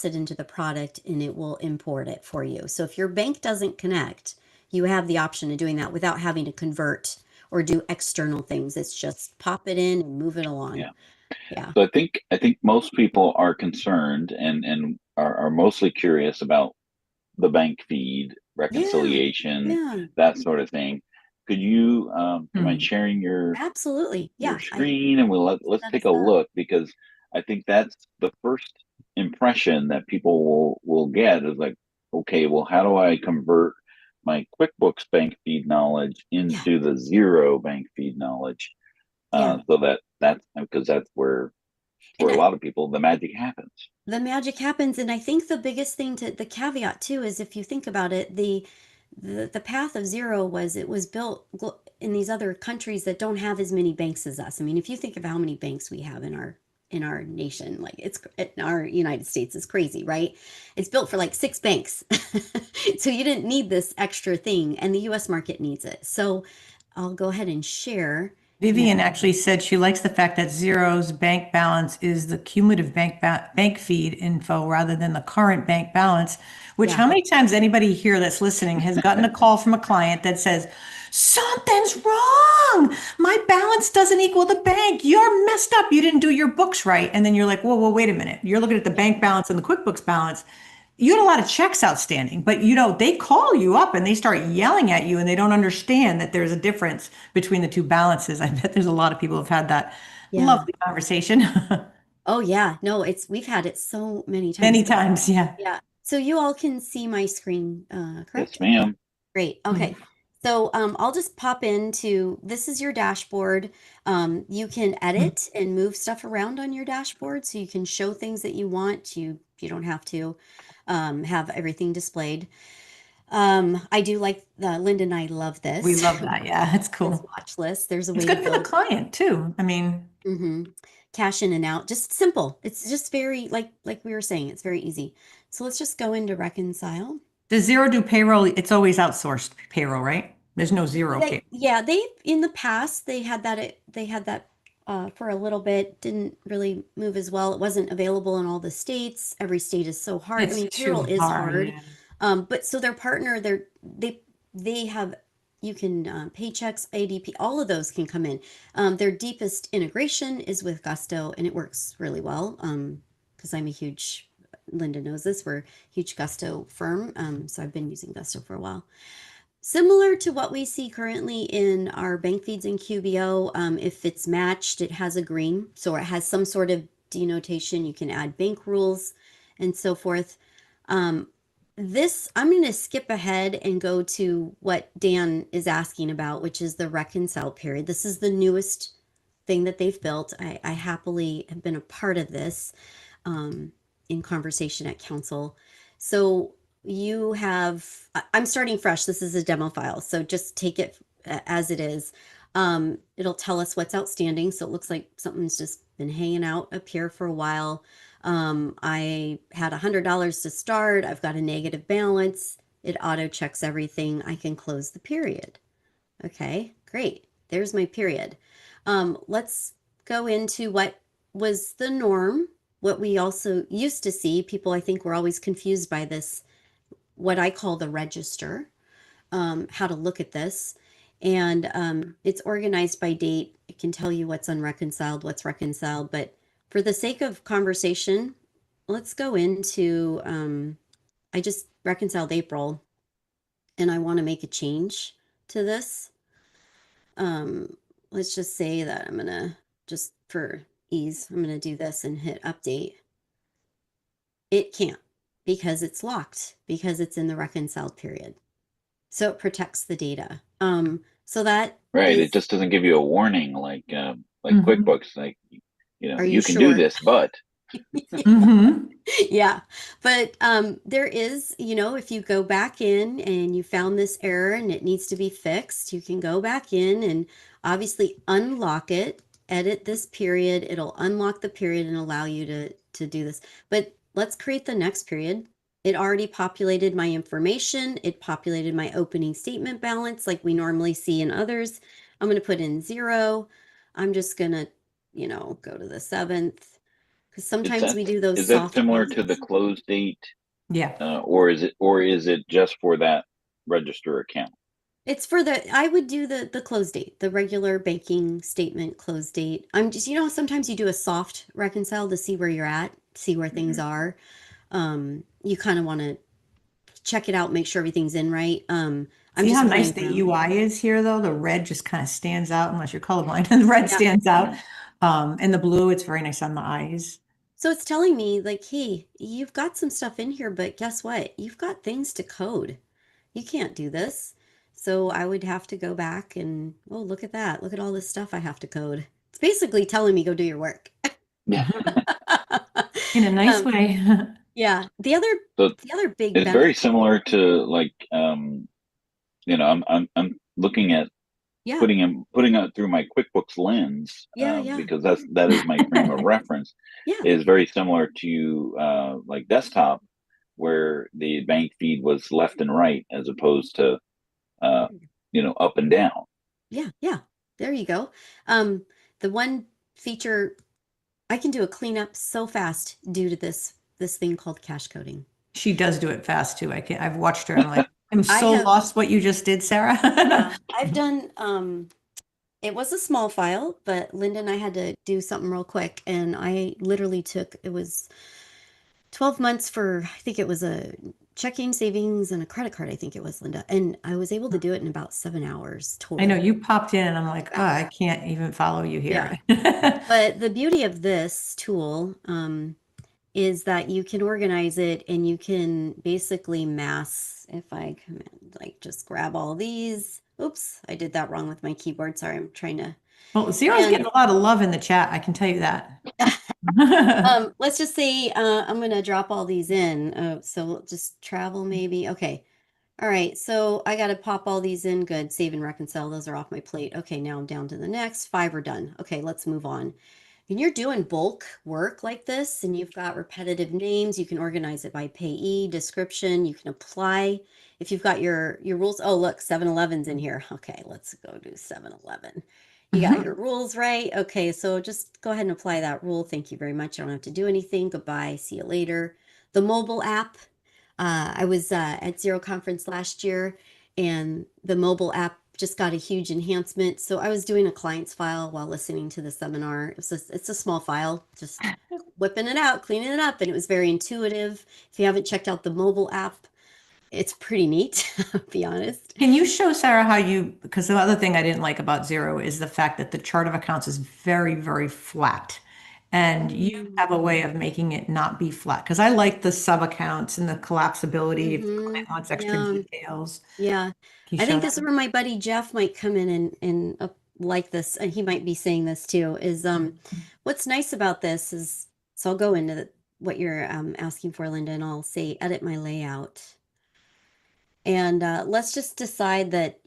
it into the product and it will import it for you. So if your bank doesn't connect, you have the option of doing that without having to convert or do external things. It's just pop it in and move it along. Yeah. Yeah. So I think most people are concerned and are mostly curious about the bank feed, Yeah. reconciliation, Yeah. that sort of thing. Could you do you mind Hmm. sharing Absolutely. your Yeah. screen and let's Set take us a up. look because I think that's the first impression that people will get is like, okay, well, how do I convert my QuickBooks bank feed knowledge Yeah. into the Xero bank feed knowledge? Yeah. So that's because that's where And for a lot of people the magic happens. the magic happens. And I think the biggest thing to the caveat too is if you think about it, the path of Xero was it was built in these other countries that don't have as many banks as us. I mean, if you think of how many banks we have in our nation, like it's in our United States, is crazy, right? It's built for like 6 banks. So you didn't need this extra thing, and the US market needs it. So I'll go ahead and share. And Vivian actually said she likes the fact that Xero's bank balance is the cumulative bank feed info rather than the current bank balance, which yeah, how many times anybody here that's listening has gotten a call from a client that says, something's wrong. My balance doesn't equal the bank. You're messed up. You didn't do your books right. And then you're like, whoa, wait a minute. You're looking at the bank balance and the QuickBooks balance. You had a lot of checks outstanding, but they call you up and they start yelling at you and they don't understand that there's a difference between the two balances. I bet there's a lot of people who've had that yeah. lovely conversation Oh yeah, no, we've had it so many times. many times. Yeah. Yeah. So you all can see my screen, Yes, correct? ma'am. Great. Mhm. Okay. So I'll just pop into this is your dashboard. You can edit and move stuff around on your dashboard, so you can show things that you want. You don't have to have everything displayed. I do like Linda and I love We this. love that. Yeah, it's This cool. watch list. There's a It's way to good for the build. client too. I mean, hmm Cash in and out, just simple. It's just very like we were saying, it's very easy. So let's just go into reconcile. does Xero do payroll? It's always outsourced payroll, right? There's no Xero pay. Yeah, they in the past they had that for a little bit. Didn't really move as well. It wasn't available in all the states. Every state is so hard. I It's mean, payroll too is hard. hard. Yeah. But so their partner, they have you can paychecks, ADP, all of those can come in. Their deepest integration is with Gusto, and it works really well. Because I'm a huge Linda knows this. We're a huge Gusto firm. So I've been using Gusto for a while. Similar to what we see currently in our bank feeds in QBO, if it's matched, it has a green. So it has some sort of denotation. You can add bank rules and so forth. Um, I'm going to skip ahead and go to what Dan is asking about, which is the reconcile period. This is the newest thing that they've built. I happily have been a part of this in conversation at council. So you have, I'm starting fresh. This is a demo file. So just take it as it is. It'll tell us what's outstanding. So it looks like something's just been hanging out up here for a while. I had $100 to start. I've got a negative balance. It auto checks everything. I can close the period. Okay, great. There's my period. Let's go into what was the norm, what we also used to see. People, I think, were always confused by this, what I call the register, how to look at this. And it's organized by date. It can tell you what's unreconciled, what's reconciled. But for the sake of conversation, let's go into, I just reconciled April and I want to make a change to this. Um, let's just say that I'm gonna, just for ease, I'm gonna do this and hit update. It can't because it's locked, because it's in the reconciled period. So it protects the data. So that Right. It is, just doesn't give you a warning like Hmm. QuickBooks, are you you can do sure? this, but Hmm. Yeah. But there is, if you go back in and you found this error and it needs to be fixed, you can go back in and obviously unlock it, edit this period. It'll unlock the period and allow you to do this. But let's create the next period. It already populated my information. It populated my opening statement balance like we normally see in others. I'm going to put in 0. I'm just going to, go to the 7th. Because Is sometimes we that do those is that soft similar to the closes. close date, Yeah. or is it just for that register account? It's for I would do the close date, the regular banking statement close date. I'm just, sometimes you do a soft reconcile to see where you're at, see where things Mhm. are. You kind of want to check it out, make sure everything's in right. I'm See how just nice playing the around. UI is here, though? The red just kind of stands out unless you're colorblind, and the red Yeah. stands out. Mhm. And the blue, it's very nice on the eyes. So it's telling me like, hey, you've got some stuff in here, but guess what? You've got things to code. You can't do this. So I would have to go back and, oh, look at that. Look at all this stuff I have to code. It's basically telling me go do your work. Yeah. In a nice Um, way. yeah. The other So the other big it's very benefit. similar to like I'm looking at Yeah. putting it through my QuickBooks lens, Yeah. because that is my frame of reference, Yeah. is very similar to like desktop, where the bank feed was left and right as opposed to uh, up and down. Yeah. There you go. Um, the one feature I can do a cleanup so fast due to this thing called cache coding. She does do it fast too. I've watched her. I'm like, I'm I so have, lost what you just did, Sarah. yeah, I've done it was a small file, but Linda and I had to do something real quick and I literally took it was 12 months for I think it was a checking, savings, and a credit card, I think it was, Linda. And I was able to do it in about 7 hours I know total. you popped in and I'm like, oh, I Fast. can't even follow you Yeah. here. But the beauty of this tool is that you can organize it and you can basically mass, if I command, like just grab all these. Oops, I did that wrong with my keyboard. Sorry, I'm trying to. Well, Xero's And getting a lot of love in the chat. I can tell you that. let's just say I'm going to drop all these in. So we'll just travel maybe. Okay. All right. So I got to pop all these in. Good. Save and reconcile. Those are off my plate. Okay. Now I'm down to the next. 5 are done. Okay. Let's move on. When you're doing bulk work like this and you've got repetitive names, you can organize it by payee, description, you can apply. If you've got your rules, oh, look, 7-Eleven's in here. Okay, let's go do 7-Eleven. You got your rules right. Okay, so just go ahead and apply that rule. Thank you very much. I don't have to do anything. Goodbye. See you later. The mobile app. I was at Xero conference last year, and the mobile app just got a huge enhancement. So I was doing a client's file while listening to the seminar. It's a small file, just whipping it out, cleaning it up, and it was very intuitive. If you haven't checked out the mobile app, it's pretty neat, I'll be honest. Can you show Sarah because the other thing I didn't like about Xero is the fact that the chart of accounts is very, very flat. And you have a way of making it not be flat. Because I like the sub accounts and the collapsibility if the Mm-hmm. client wants extra Yeah, details. yeah. Can you I show think that? this is where my buddy Jeff might come in and like this, and he might be saying this too, is what's nice about this is, so I'll go into what you're asking for, Linda, and I'll say edit my layout. And let's just decide that